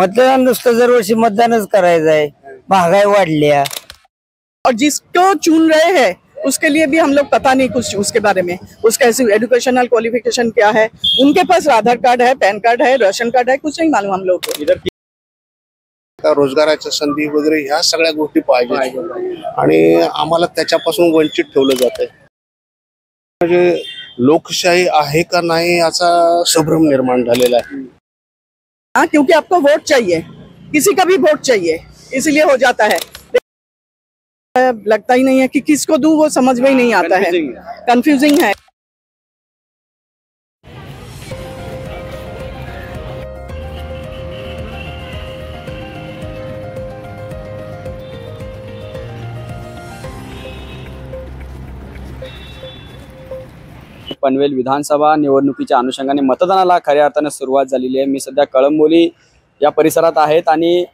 मतदान नुसतं दरवर्षी मतदानच करायचं आहे, महागाई वाढल्या। और जिसको चुन रहे हैं उसके लिए भी हम लोग पता नहीं कुछ उसके बारे में, उसका एजुकेशनल क्वालिफिकेशन क्या है, उनके पास आधार कार्ड है, पैन कार्ड है, राशन कार्ड है, कुछ नहीं मालूम हम लोग को। इधर रोजगाराच्या संधी वगैरे ह्या सगळ्या गोष्टी पाहिजे आणि आम्हाला त्याच्यापासून वंचित ठेवलं जातंय। म्हणजे लोकशाही आहे का नाही याचा संभ्रम निर्माण झालेला आहे। हाँ, क्योंकि आपको वोट चाहिए, किसी का भी वोट चाहिए, इसलिए हो जाता है। लगता ही नहीं है कि किसको दूं, वो समझ में ही नहीं आता है, कंफ्यूजिंग है। पनवेल विधानसभा निवडणुकीच्या अनुषंगाने मतदानाला खऱ्या अर्थाने सुरुवात झालेली आहे। मी सध्या कळंबोली या परिसरात आहेत आणि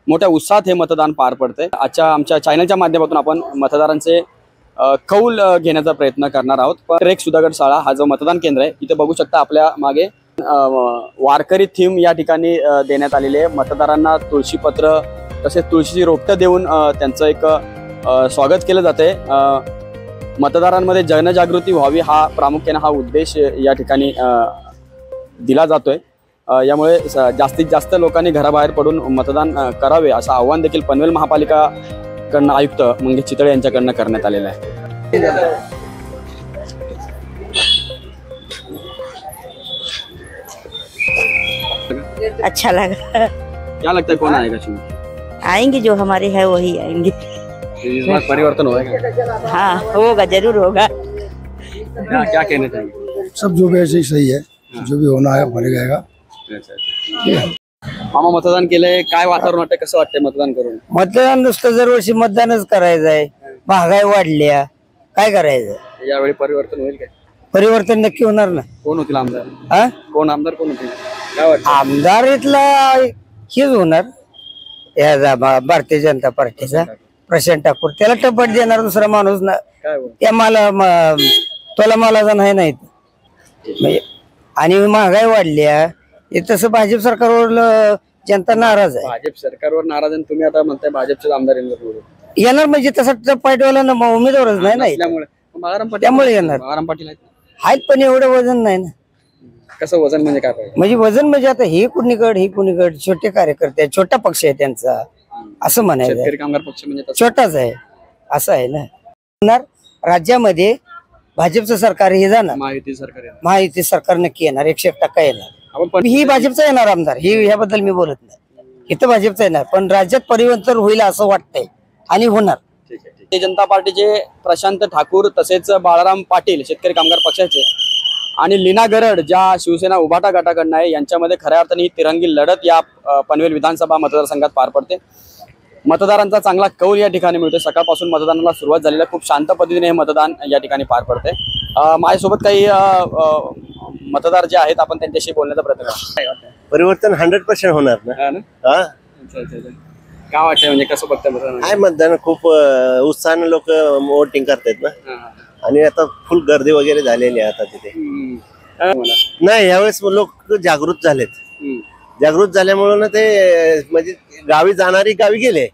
मोठ्या उत्साहात हे मतदान पार पडते। आमच्या चॅनलच्या माध्यमातून आपण मतदारांचे कौल घेण्याचा प्रयत्न करणार आहोत। रेक सुधागड शाळा हा जो मतदान केंद्र आहे, इथे बघू शकता आपल्या मागे वारकरी थीम या ठिकाणी देण्यात आलेली आहे। मतदारांना तुळशीपत्र तसेच तुळशीची रोपटं देऊन त्यांचं एक स्वागत केलं जाते। मतदारांमध्ये जनजागृती व्हावी हा प्रामुख्याने हा उद्देश या ठिकाणी दिला जातोय। यामुळे जास्तीत जास्त लोकांनी घराबाहेर पडून मतदान करावे असं आव्हान देखील पनवेल महापालिकाकडून आयुक्त मंगेश चितळे यांच्याकडून करण्यात आलेलं आहे। अच्छा लगा। क्या लगता है कौन आएगा चुन? आएंगे जो हमारे है वही आएंगे। इस बार परिवर्तन होगा? हाँ होगा, जरूर होगा। क्या कहना चाहिए? सब जो भी ऐसे ही सही है, जो भी होना है बन जाएगा। मामा मतदान केलंय, काय वातावरण वाटतंय, कसं वाटतंय मतदान करून? मतदान नुसतं दरवर्षी मतदानच करायचं आहे, महागाई वाढल्या, काय करायचं? यावेळी परिवर्तन होईल काय? परिवर्तन नक्की होणार ना। कोण होतील आमदार? हा, कोण आमदार कोण होतील काय वाटतं? आमदार इथला हेच होणार, या भारतीय जनता पार्टीचा प्रशांत ठाकूर। त्याला टपट देणार दुसरा माणूस ना, काय त्या तोला मालाचा नाही। आणि महागाई वाढल्या, हे तसं भाजप सरकारवर जनता नाराज आहे। भाजप सरकारवर नाराज आहे, तुम्ही आता म्हणताय भाजपचे आमदार येणार म्हणजे तसा पार्टीवाला उमेदवारच नाही ना, त्यामुळे येणार। बाळाराम पाटील आहेत पण एवढं वजन नाही ना। कसं वजन म्हणजे काय पाहिजे? म्हणजे वजन म्हणजे आता हे कुणीकड छोटे कार्यकर्ते आहेत, छोटा पक्ष आहे त्यांचा, असं म्हणायचं। शेतकरी कामगार पक्ष म्हणजे छोटाच आहे असं आहे ना। राज्यामध्ये भाजपचं सरकार हे जाणार, महायुती सरकार नक्की येणार, 100% येणार। ही भाजपचा येणार आमदार, ही ह्याबद्दल मी बोलत नाही, इथं भाजपचा येणार, पण राज्यात परिवर्तन होईल असं वाटतंय आणि होणार। भारतीय जनता पार्टीचे प्रशांत ठाकूर तसेच बाळाराम पाटील शेतकरी कामगार पक्षाचे आणि लीना गरड ज्या शिवसेना उभाटा गटाकडनं आहे, यांच्यामध्ये खऱ्या अर्थाने ही तिरंगी लढत या पनवेल विधानसभा मतदारसंघात पार पडते। मतदारांचा चांगला कौल या ठिकाणी मिळतो। सकाळपासून मतदानाला सुरुवात झालेली आहे, खूप शांत पद्धतीने हे मतदान या ठिकाणी पार पडते। माझ्यासोबत काही मतदार जे आहेत, आपण त्यांच्याशी बोलण्याचा प्रयत्न करू। परिवर्तन 100% होणार ना। काय वाटतंय म्हणजे कसं बघताय मतदान? काय मतदान खूप उत्साहाने लोक वोटिंग करतात ना, आणि आता फुल गर्दी वगैरे झालेली आहे आता तिथे। नाही, यावेळेस लोक जागृत झालेत, झाल्यामुळे ना ते म्हणजे गावी जाणारी गावी गेले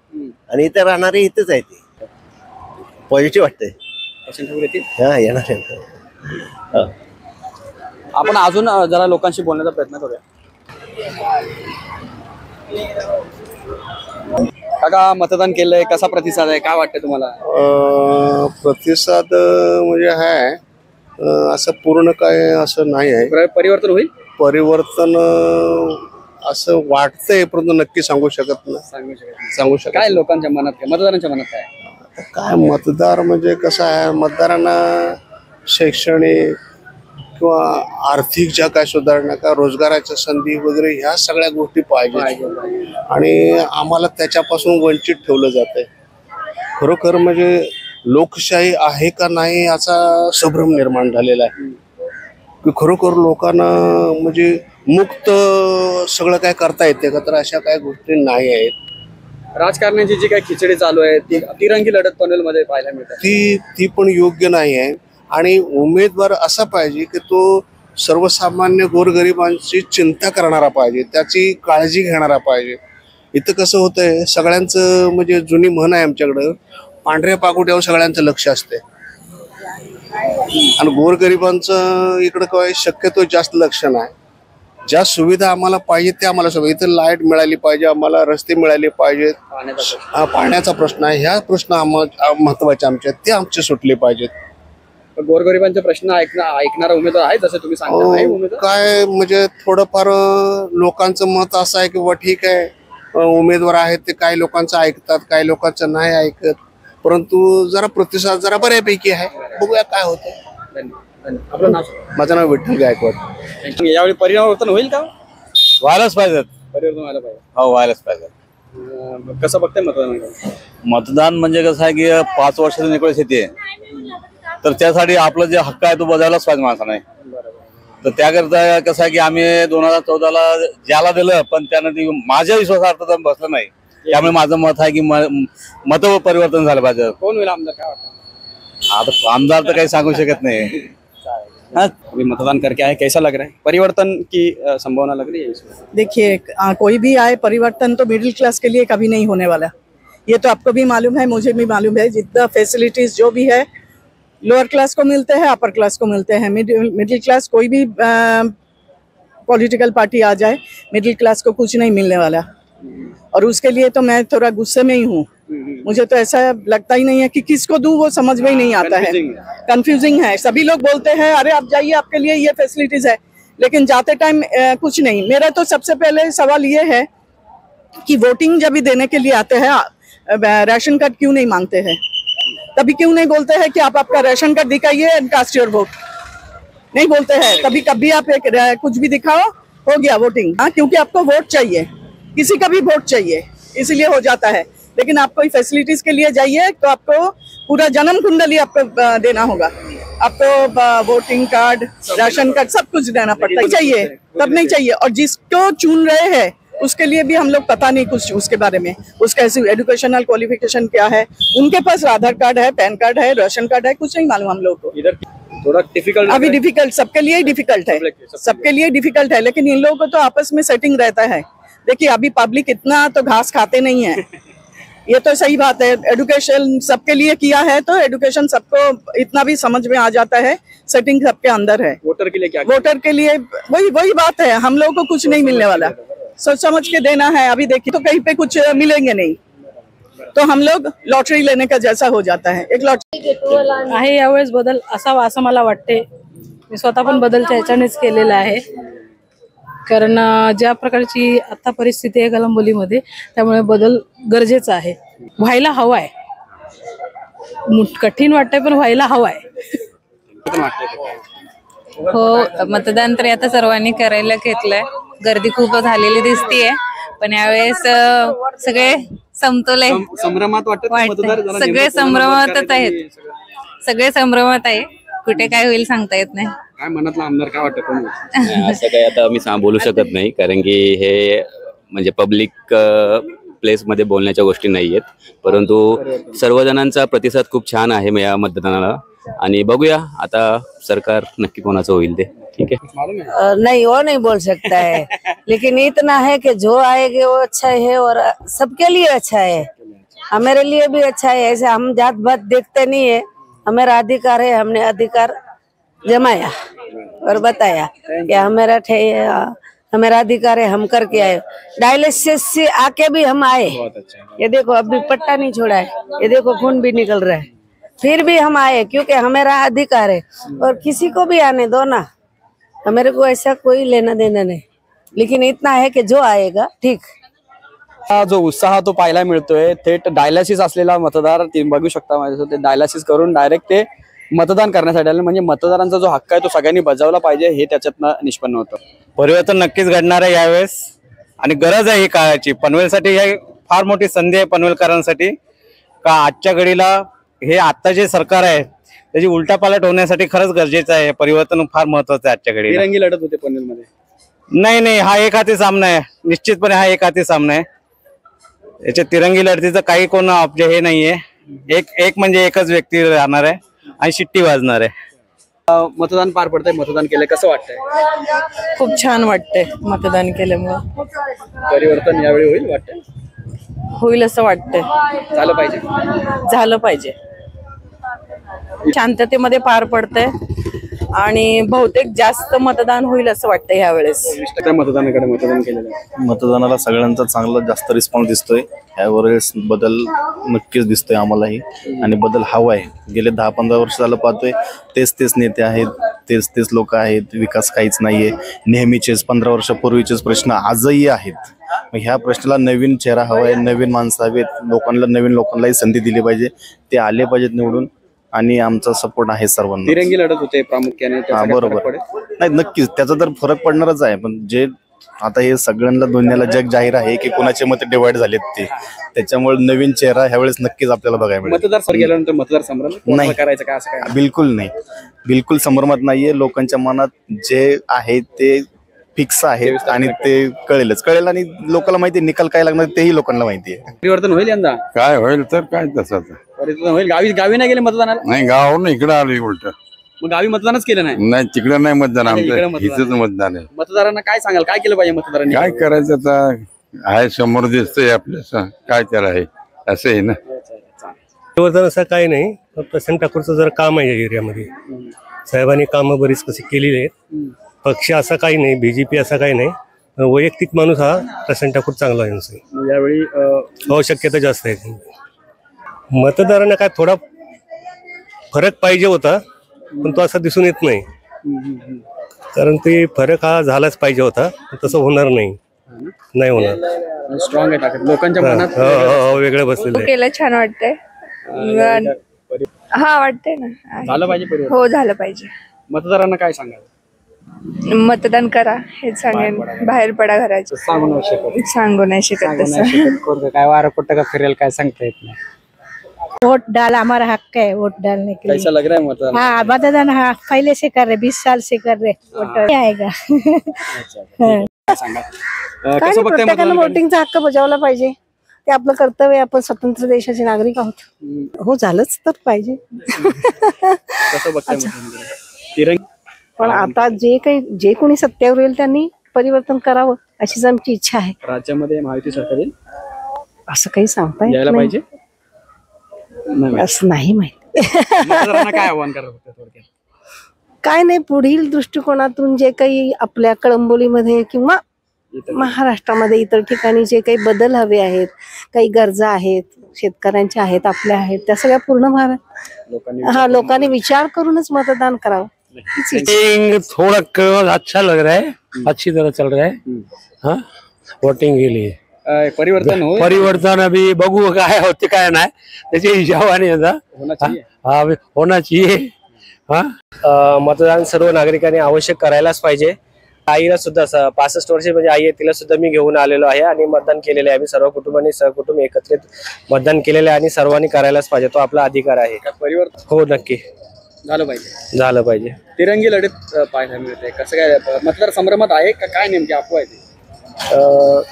आणि इथे राहणारे इथेच आहे। ते पॉझिटिव्ह वाटतंय। हा, येणार आहे। आपण अजून जरा लोकांशी बोलण्याचा प्रयत्न करूया। काका मतदान केलंय, कसा प्रतिसाद आहे, काय वाटतंय तुम्हाला? प्रतिसाद म्हणजे आहे असं पूर्ण काय असं नाही आहे। परिवर्तन होईल? परिवर्तन असं वाटतंय, परंतु नक्की सांगू शकत नाही। काय लोकांच्या मनात, मतदारांच्या मनात काय मतदार म्हणजे कसं आहे, मतदारांना शैक्षणिक किंवा आर्थिक ज्या काय सुधारणा का रोजगाराच्या संधी वगैरे ह्या सगळ्या गोष्टी पाहिजे आणि आम्हाला त्याच्यापासून वंचित ठेवलं जातंय। खरोखर म्हणजे लोकशाही आहे का नाही याचा संभ्रम निर्माण झालेला आहे की खरोखर लोकांना म्हणजे मुक्त सगळं काय करता येते का, तर अशा काही गोष्टी नाही आहेत। राजकारणाची जी काही खिचडी चालू आहे, ती तिरंगी लढत पनवेलमध्ये पाहायला मिळते, ती पण योग्य नाही आहे। आणि उमेदवार असा पाहिजे की तो सर्वसामान्य गोरगरिबांची चिंता करणारा पाहिजे, त्याची काळजी घेणारा पाहिजे. इथं कसं होतंय, सगळ्यांचं म्हणजे जुनी म्हण आहे आमच्याकडं, पांढऱ्या पाकुट्यावर सगळ्यांचं लक्ष असते आणि गोरगरिबांचं इकडं काय शक्यतो जास्त लक्ष नाही. ज्या सुविधा आम्हाला पाहिजे त्या आम्हाला सुविधा, इथं लाईट मिळाली पाहिजे, आम्हाला रस्ते मिळाले पाहिजेत, पाण्याचा प्रश्न आहे, ह्या प्रश्न महत्वाचे आमचे, ते आमचे सुटले पाहिजेत. गोरगरिबांचे प्रश्न ऐकणारा उमेदवार आहे जसं तुम्ही सांगता? काय म्हणजे थोडंफार लोकांचं मत असं आहे की बा ठीक आहे, उमेदवार आहेत ते काही लोकांचं ऐकतात, काही लोकांचं नाही ऐकत, परंतु जरा प्रतिसाद जरा बऱ्यापैकी आहे. बघूया काय होतं. आपलं नाव? माझं नाव विठ्ठल गायकवाड. यावेळी परिवर्तन होईल का? व्हायलाच पाहिजे. परिवर्तन व्हायला पाहिजे. हो, व्हायलाच पाहिजे. कसं बघताय मतदान? मतदान म्हणजे कसं आहे की 5 वर्षाची निवड शेती आहे, तर त्यासाठी आपलं जे हक्क आहे तो बजावलाच पाहिजे माणसाने. तर त्याकरता कसं आहे की आम्ही 2014ला ज्याला दिलं, पण त्यानं ती माझ्या विश्वासार्थ बसलं नाही. त्यामुळे माझं मत आहे की मत परिवर्तन झालं पाहिजे. कोण होईल आमदार काय वाटतं? आता आमदार तर काही सांगू शकत नाही. अभी मतदान करके आए, कैसा लग रहा है? परिवर्तन की संभावना लग रही है इसमें? देखिए, कोई भी आए, परिवर्तन तो मिडिल क्लास के लिए कभी नहीं होने वाला. ये तो आपको भी मालूम है, मुझे भी मालूम है. जितना फैसिलिटीज जो भी है लोअर क्लास को मिलते हैं, अपर क्लास को मिलते हैं. मिडिल क्लास कोई भी पॉलिटिकल पार्टी आ जाए, मिडिल क्लास को कुछ नहीं मिलने वाला. और उसके लिए तो मैं थोड़ा गुस्से में ही हूँ. मुझे तो ऐसा लगता ही नहीं है कि किसको दूं, वो समझ में ही नहीं आता है. कंफ्यूजिंग है. सभी लोग बोलते हैं अरे आप जाइए, आपके लिए ये फैसिलिटीज है, लेकिन जाते टाइम कुछ नहीं. मेरा तो सबसे पहले सवाल ये है कि वोटिंग जब भी देने के लिए आते हैं, राशन कार्ड क्यों नहीं मांगते हैं? तभी क्यों नहीं बोलते हैं कि आप आपका राशन कार्ड दिखाइए एंड कास्ट योर वोट? नहीं बोलते हैं. कभी आप कुछ भी दिखाओ, हो गया वोटिंग. हाँ, क्योंकि आपको वोट चाहिए, किसी का भी वोट चाहिए, इसलिए हो जाता है. लेकिन आप कोई फैसिलिटीज के लिए जाइए तो आपको पूरा जन्म कुंडली आपको देना होगा. आपको वोटिंग कार्ड, राशन कार्ड सब कुछ देना पड़ता है. चाहिए तब नहीं चाहिए. और जिसको चुन रहे हैं उसके लिए भी हम लोग पता नहीं कुछ उसके बारे में, उसका एजुकेशनल क्वालिफिकेशन क्या है, उनके पास आधार कार्ड है, पैन कार्ड है, राशन कार्ड है, कुछ नहीं मालूम हम लोग को. इधर थोड़ा डिफिकल्ट, अभी डिफिकल्ट सबके लिए ही डिफिकल्ट है, सबके लिए डिफिकल्ट है. लेकिन इन लोगों को तो आपस में सेटिंग रहता है. देखिए, अभी पब्लिक इतना तो घास खाते नहीं है, ये तो सही बात है. एजुकेशन सबके लिए किया है तो एजुकेशन सबको इतना भी समझ में आ जाता है, सेटिंग सबके अंदर है. वोटर के लिए क्या? वोटर के लिए वही बात है, हम लोगों को कुछ नहीं मिलने वाला. सोच समझ के देना है. अभी देखिए तो कहीं पे कुछ मिलेंगे नहीं, तो हम लोग लॉटरी लेने का जैसा हो जाता है. एक लॉटरी आहे. यावेळेस बदल असावा असं मला वाटते. मी स्वतः पण बदलच्या ह्याच्यानेच केलेला आहे, कारण ज्या प्रकारची आता परिस्थिती आहे कळंबोलीमध्ये, त्यामुळे बदल गरजेचा आहे. व्हायला हवाय. कठीण वाटतंय पण व्हायला हवाय. हो, मतदान तर आता सर्वांनी करायला घेतलंय. गर्दी खूप झालेली दिसतीये, पण यावेळेस सगळे समतोल आहे. संभ्रमात वाटत, सगळे संभ्रमातच आहेत. सगळे संभ्रमात आहे. कुठे काय होईल सांगता येत नाही. काय मनातला आमदार काय वाटतं कोण? असं काही आता मी बोलू शकत नाही, कारण की हे म्हणजे पब्लिक प्लेस मध्ये बोलण्याच्या गोष्टी नाहीयेत. परंतु सर्वजणांचा प्रतिसाद खूप छान आहे या मतदानाला, आणि बघूया आता सरकार नक्की कोणाचं होईल ते. ठीक है. नहीं, वो नहीं बोल सकता है, लेकिन इतना है कि जो आएगा वो अच्छा है और सबके लिए अच्छा है, हमारे लिए भी अच्छा है. ऐसे हम जात पात देखते नहीं है, हमारा अधिकार है, हमने अधिकार जमाया और बताया कि हमारा अधिकार है, हम करके आए. डायलिसिस से आके भी हम आए. ये देखो अभी पट्टा नहीं छोड़ा है, ये देखो खून भी निकल रहा है, फिर भी हम आए क्योंकि हमारा अधिकार है. और किसी को भी आने दो ना, हमारे को ऐसा कोई लेना देना नहीं, लेकिन इतना है कि जो आएगा ठीक. हा जो उत्साह तो पाहायला मिळतोय, थेट डायलिसिस असलेला मतदार तुम्ही बघू शकता. माझ्यासोबत ते डायलिसिस करून डायरेक्ट ते मतदान करण्यासाठी आले. म्हणजे मतदारांचा जो हक्क आहे तो सगळ्यांनी बजावला पाहिजे, हे त्याच्यातनं निष्पन्न होतं. परिवर्तन नक्कीच घडणार आहे यावेळेस, आणि गरज आहे ही काळाची. पनवेलसाठी ही फार मोठी संधी आहे पनवेलकरांसाठी, का आजच्या घडीला हे आता जे सरकार आहे त्याची उलटापालट होण्यासाठी खरंच गरजेचं आहे. परिवर्तन फार महत्वाचं आहे आजच्या घडीला. तिरंगी लढत होते पनवेलमध्ये. नाही, हा एक हाती सामना आहे. निश्चितपणे हा एक हाती सामना आहे. याच्या तिरंगी लढतीचं काही कोण हे नाहीये. एक म्हणजे एकच व्यक्ती राहणार आहे आणि शिट्टी वाजणार आहे. मतदान पार पडतंय, मतदान केलंय, कसं वाटतंय? खूप छान वाटतंय मतदान केल्यामुळे. परिवर्तन यावेळी होईल वाटतंय? होईल असं वाटतंय. झालं पाहिजे. झालं पाहिजे. शांततेमध्ये पार पडतंय आणि बहुतेक जास्त मतदान होईल असं वाटतं यावेळेस. मतदानाकडे मतदान केलेलं आहे. मतदानाला सगळ्यांचा चांगला जास्त रिस्पॉन्स दिसतोय. यावेळेस बदल नक्कीच दिसतोय आम्हालाही आणि बदल हवा आहे. गेले 10-15 वर्ष झालं पाहतोय तेच नेते आहेत, तेच लोक आहेत, विकास काहीच नाहीये. नेहमीचेच 15 वर्षापूर्वीचेच प्रश्न आजही आहेत. मग ह्या प्रश्नाला नवीन चेहरा हवा आहे, नवीन माणसं हवेत, नवीन लोकांनाही संधी दिली पाहिजे. ते आले पाहिजेत निवडून आणि आमचा सपोर्ट आहे सर्वांना. तिरंगी लढत होते प्रामुख्याने. बरोबर. नाही नक्कीच त्याचा तर फरक पडणारच आहे. पण जे आता हे सगळ्यांना दुनियाला जग जाहीर आहे की कोणाचे मत डिवाइड झालेत ते, त्याच्यामुळे नवीन चेहरा ह्यावेळेस नक्कीच आपल्याला बघायला मिळेल. मतदार गेल्यानंतर मतदार संभ्रम नाही करायचं का? असं काय? बिलकुल नाही, बिलकुल संभ्रमात नाहीये. लोकांच्या मनात जे आहे ते फिक्स आहे आणि ते कळेल आणि लोकांना माहिती निकाल काय लागणार तेही लोकांना माहिती आहे. परिवर्तन होईल यंदा? काय होईल तर काय तसं परिवर्तन होईल. गावी नाही गेले मतदानाला? नाही, गावावरून इकडे आलो उलट. मग गावी मतदानच केलं नाही? नाही, तिकडे नाही मतदान, इकडे आमचं इथंच मतदान आहे. मतदारांना काय सांगाल, काय केलं पाहिजे मतदारांनी? काय करायचं आता, आहे समोर दिसतंय आपल्या, काय त्याला आहे असं आहे ना. परिवर्तन असं काही नाही. प्रशांत ठाकूरचं जर काम आहे या एरियामध्ये, साहेबांनी कामं बरीच कशी केलेली आहेत. पक्ष असा काही नाही, बीजेपी असा काही नाही. वैयक्तिक माणूस हा प्रशांत ठाकूर चांगला आहे. यावेळी शक्यता जास्त आहे. मतदारांना काय थोडा फरक पाहिजे होता, पण तो असा दिसून येत नाही. कारण ते फरक हा झालाच पाहिजे होता, तसं होणार नाही होणार. स्ट्रॉंग आहे लोकांच्या मनात. वेगळं बसलेलं आहे. केलं छान वाटतंय. हा वाटतंय ना. झालं पाहिजे परिवर्तन. हो झालं पाहिजे. मतदारांना काय सांगाल? मतदान करा हेच सांगेन. बाहेर पडा घराच्या. सांगू नाही शकत तसं. काय वारं कुठं का फिरेल काय सांगता येत नाही. वोट डाल, हमारा हक है वोट डालने के लिए. कैसा लग रहा है मतदान? हाँ, मतदान हाँ पहले से कर रहे, 20 साल से कर रहे. वोट आएगा. प्रत्येकानं वोटिंगचा हक्क बजावला पाहिजे. ते आपलं कर्तव्य. आपण स्वतंत्र देशाचे नागरिक आहोत. हो झालंच तर पाहिजे. पण आता जे कोणी सत्तेवर येईल त्यांनी परिवर्तन करावं अशीच आमची इच्छा आहे. राज्यामध्ये महायुती सरकार येईल असं काही सांगता येत यायला पाहिजे. असं नाही माहिती. काय आव्हान करावं? काय नाही, पुढील दृष्टिकोनातून जे काही आपल्या कळंबोलीमध्ये किंवा महाराष्ट्रामध्ये इतर ठिकाणी जे काही बदल हवे आहेत, काही गरजा आहेत, शेतकऱ्यांच्या आहेत, आपल्या आहेत, त्या सगळ्या पूर्ण व्हाव्या. लोकांनी विचार करूनच मतदान करावं. थोड़ा अच्छा लग रहा है, अच्छी तरह चल रहा है. हाँ, वोटिंग के लिए परिवर्तन अभी बघू काय होते काय नाही, त्याच्या हिशोबाने होना चाहिए. मतदान सर्व नागरिकांनी आवश्यक करायलाच पाहिजे. आईला सुद्धा 65 वर्षे म्हणजे आई आहे, तिला सुद्धा मी घेऊन आलेलो आहे आणि मतदान केलेले आहे. आम्ही सर्व कुटुंबांनी सहकुटुंब एकत्रित मतदान केलेले आहे आणि सर्वांनी करायलाच पाहिजे. तो आपला अधिकार आहे. परिवर्तन हो नक्की झालं पाहिजे. तिरंगी लढत पाहायला मिळते. कसं काय मतदार संभ्रमात आहे का काय नेमकी अफवा आहे ती?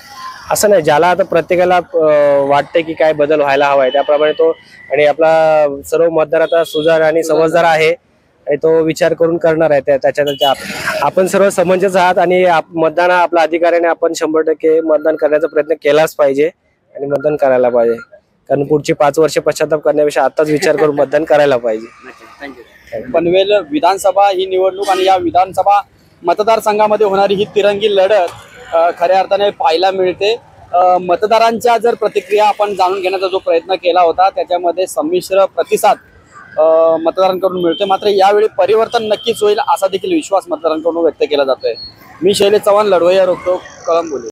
असं नाही, ज्याला आता प्रत्येकाला वाटतंय की काय बदल व्हायला हवा आहे त्याप्रमाणे तो, आणि आपला सर्व मतदार आता सुजाण आणि समजदार आहे आणि तो विचार करून करणार आहे. त्याच्या आपण सर्व समंजस आहात आणि मतदान हा आपला अधिकार आहे आणि आपण 100% मतदान करण्याचा प्रयत्न केलाच पाहिजे आणि मतदान करायला पाहिजे. कारण पुढची 5 वर्ष पश्चाताप करण्यापेक्षा आताच विचार करून मतदान करायला पाहिजे. पनवेल विधानसभा ही निवडणूक आणि या विधानसभा मतदारसंघामध्ये होणारी ही तिरंगी लढत खऱ्या अर्थाने पाहायला मिळते. मतदारांच्या जर प्रतिक्रिया आपण जाणून घेण्याचा जो प्रयत्न केला होता त्याच्यामध्ये संमिश्र प्रतिसाद मतदारांकडून मिळतोय. मात्र यावेळी परिवर्तन नक्कीच होईल असा देखील विश्वास मतदारांकडून व्यक्त केला जातोय. मी शैलेश चव्हाण, लढवय्या रोखतो, कळंबोली.